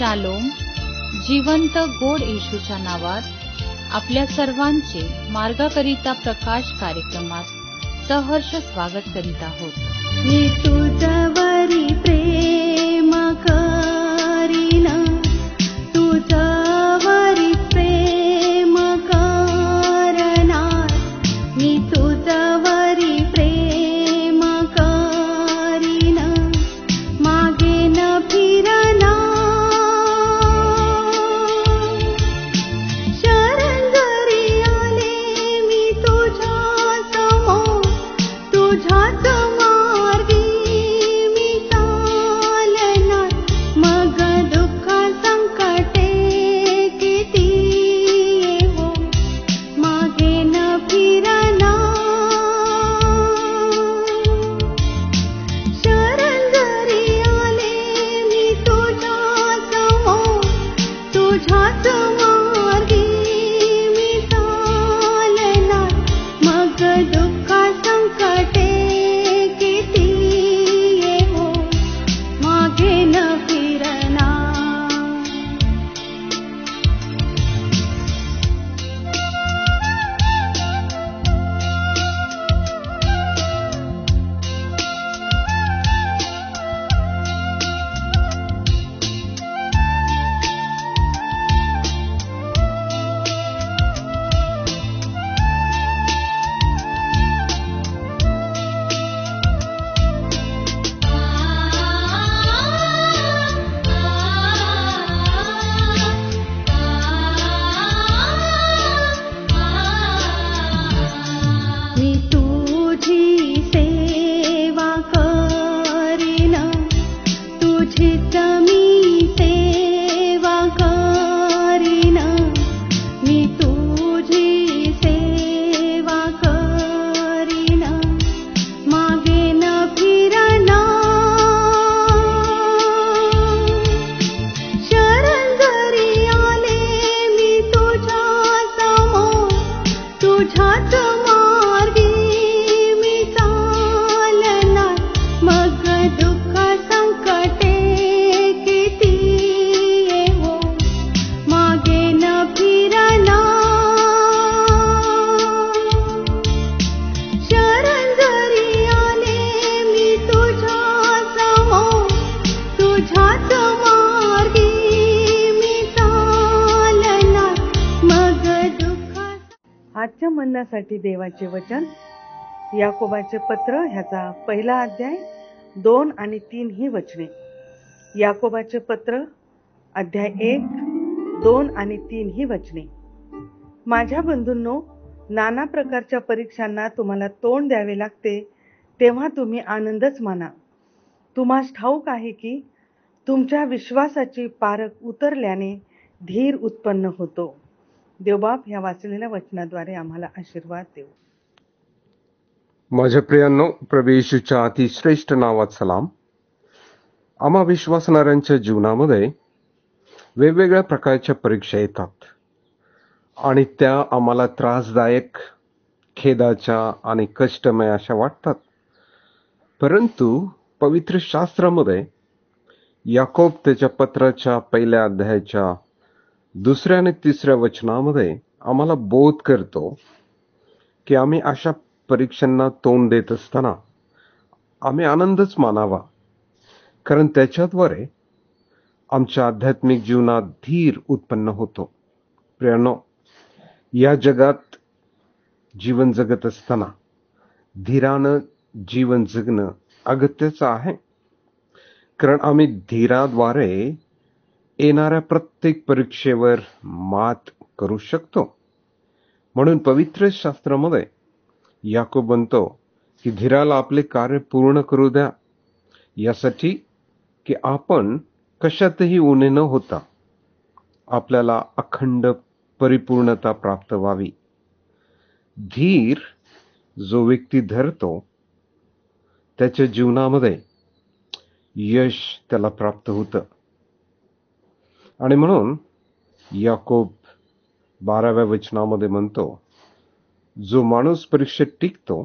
Shalom. जिवंत गोड येशूच्या नावात आपल्या सर्वांचे मार्गाकरिता प्रकाश कार्यक्रमात सहर्ष स्वागत करीत आहोत. मी तुझ्यावरी प्रेम करीन, तुझ्यावरी प्रेम करणार. मी तुझ्यावरी प्रेम करीन, मागे न फिरणार. शरण जरी आले मी तुझ्या समोर, तुझ्याच आजच्या म्हणण्यासाठी देवाचे वचन याकोबाचे पत्र ह्याचा पहिला अध्याय 2 आणि 3 ही वचने. याकोबाचे पत्र अध्याय 1, 2 आणि 3 ही वचने. माझ्या बंधूंनो, नाना प्रकारच्या परीक्षांना तुम्हाला तोंड द्यावे लागते, तेव्हा तुम्ही आनंदच माना. तुम्हास ठाऊक आहे की तुमच्या विश्वासाची पारख उतरल्याने धीर उत्पन्न होतो. देवबाप ह्या वाचलेल्या वचनाद्वारे आम्हाला आशीर्वाद देव. माझ्या प्रियांनो, प्रभू येशूच्या अतिश्रेष्ठ नावात सलाम. आम्हा विश्वासणाऱ्यांच्या जीवनामध्ये वेगवेगळ्या प्रकारच्या परीक्षा येतात आणि त्या आम्हाला त्रासदायक, खेदाच्या आणि कष्टमय अशा वाटतात. परंतु पवित्र शास्त्रामध्ये याकोब त्याच्या पत्राच्या पहिल्या अध्यायाच्या 2 आणि 3 वचनामध्ये आम्हाला बोध करतो की आम्ही अशा परीक्षांना तोंड देत असताना आम्ही आनंदच मानावा, कारण त्याच्याद्वारे आमच्या आध्यात्मिक जीवनात धीर उत्पन्न होतो. प्रियांनो, या जगात जीवन जगत असताना धीरानं जीवन जगणं अगत्याचं आहे, कारण आम्ही धीराद्वारे येणाऱ्या प्रत्येक परीक्षेवर मात करू शकतो. म्हणून पवित्र शास्त्रामध्ये याकोब म्हणतो की धीराला आपले कार्य पूर्ण करू द्या, यासाठी की आपण कशातही उणे न होता आपल्याला अखंड परिपूर्णता प्राप्त व्हावी. धीर जो व्यक्ती धरतो त्याच्या जीवनामध्ये यश त्याला प्राप्त होतं. आणि म्हणून याकोब 12व्या वचनामध्ये म्हणतो, जो माणूस परीक्षेत टिकतो,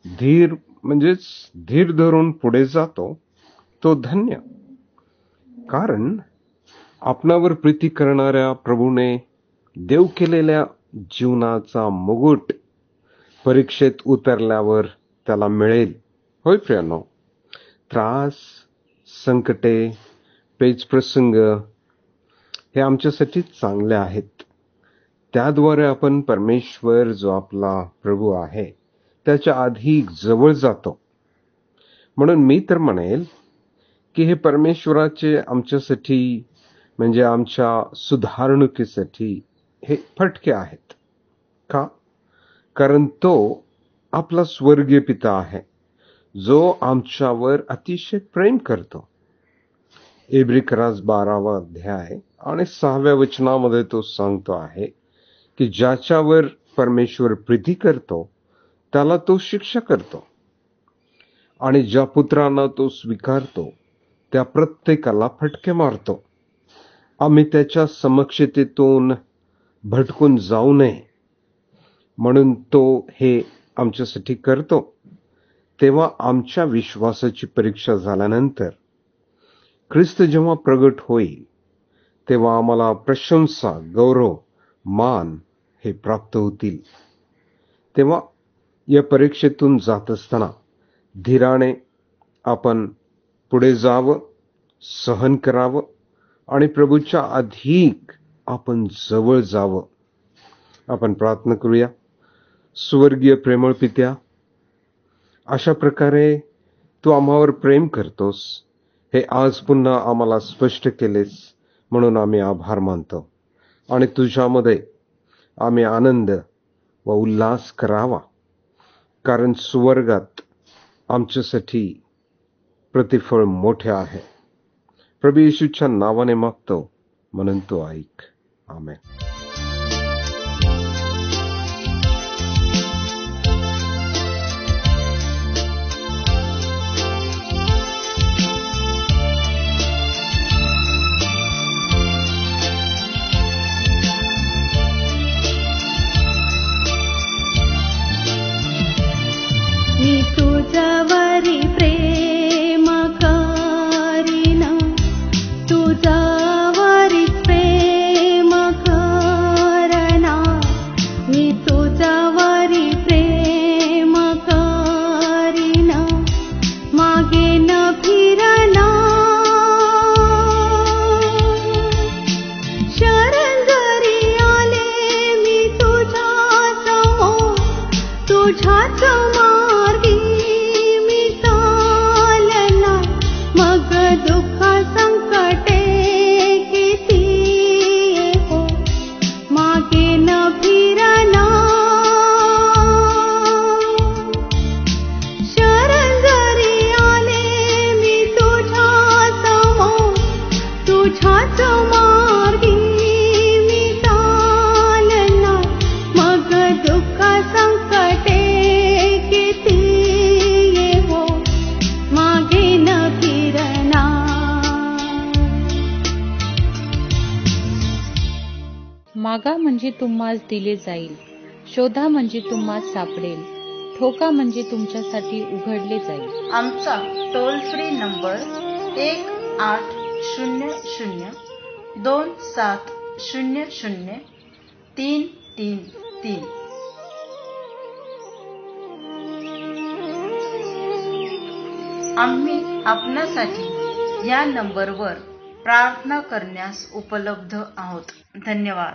धीर म्हणजेच धीर धरून पुढे जातो, तो धन्य, कारण आपणावर प्रीती करणाऱ्या प्रभूने देव केलेल्या जीवनाचा मुकुट परीक्षेत उतरल्यावर त्याला मिळेल. होय प्रियानो, त्रास, संकटे, पेचप्रसंग हे आमच्यासाठी चांगले आहेत. त्याद्वारे आपण परमेश्वर जो आपला प्रभू आहे त्याच्या अधिक जवळ जातो. म्हणून मी तर म्हणेल की हे परमेश्वराचे आमच्यासाठी म्हणजे आमच्या सुधारणुकीसाठी हे फटके आहेत. का? कारण तो आपला स्वर्गीय पिता आहे जो आमच्यावर अतिशय प्रेम करतो. इब्रिकरास 12वा अध्याय आणि 6व्या वचनामध्ये तो सांगतो आहे की ज्याच्यावर परमेश्वर प्रीती करतो त्याला तो शिक्षा करतो आणि ज्या पुत्रांना तो स्वीकारतो त्या प्रत्येकाला फटके मारतो. आम्ही त्याच्या समक्षतेतून भटकून जाऊ नये म्हणून तो हे आमच्यासाठी करतो. तेव्हा आमच्या विश्वासाची परीक्षा झाल्यानंतर ख्रिस्त जेव्हा प्रगट होईल तेव्हा आम्हाला प्रशंसा, गौरव, मान हे प्राप्त होतील. तेव्हा या परीक्षेतून जात असताना धीराने आपण पुढे जावं, सहन करावं आणि प्रभूच्या अधिक आपण जवळ जावं. आपण प्रार्थना करूया. स्वर्गीय प्रेमळ पित्या, अशा प्रकारे तू आम्हावर प्रेम करतोस हे आज पुन्हा आम्हाला स्पष्ट केलेस म्हणून आम्ही आभार मानतो आणि तुझ्यामध्ये आम्ही आनंद व उल्हास करावा, कारण स्वर्गात आमच्यासाठी प्रतिफळ मोठे आहे. प्रभू येशूच्या नावाने मागतो म्हणून तो ऐक. आमेन. मी तुझ्यावरी प्रेम करीन, तुझ्यावरी प्रेम करना. मी तुझ्यावरी प्रेम करीन, मागे न फिरना. शरण जरी आले मी तुझ्या समोर, तुझ्याच मार्गी मी चालना. मग दुःख संकटे किती हो, मागे न फिरना. शरण जरी आले मी तुझ्या समोर, तुझ्याच मार्गी मी चालना. मग दुःख संकटे किती हो, मागे न फिरना. मागा म्हणजे तुम्हास दिले जाईल, शोधा म्हणजे तुम्हास सापडेल, ठोका म्हणजे तुमच्यासाठी उघडले जाईल. आमचा टोल फ्री नंबर 1-800-2700-333. आम्ही आपणासाठी या नंबरवर प्रार्थना करण्यास उपलब्ध आहोत. धन्यवाद.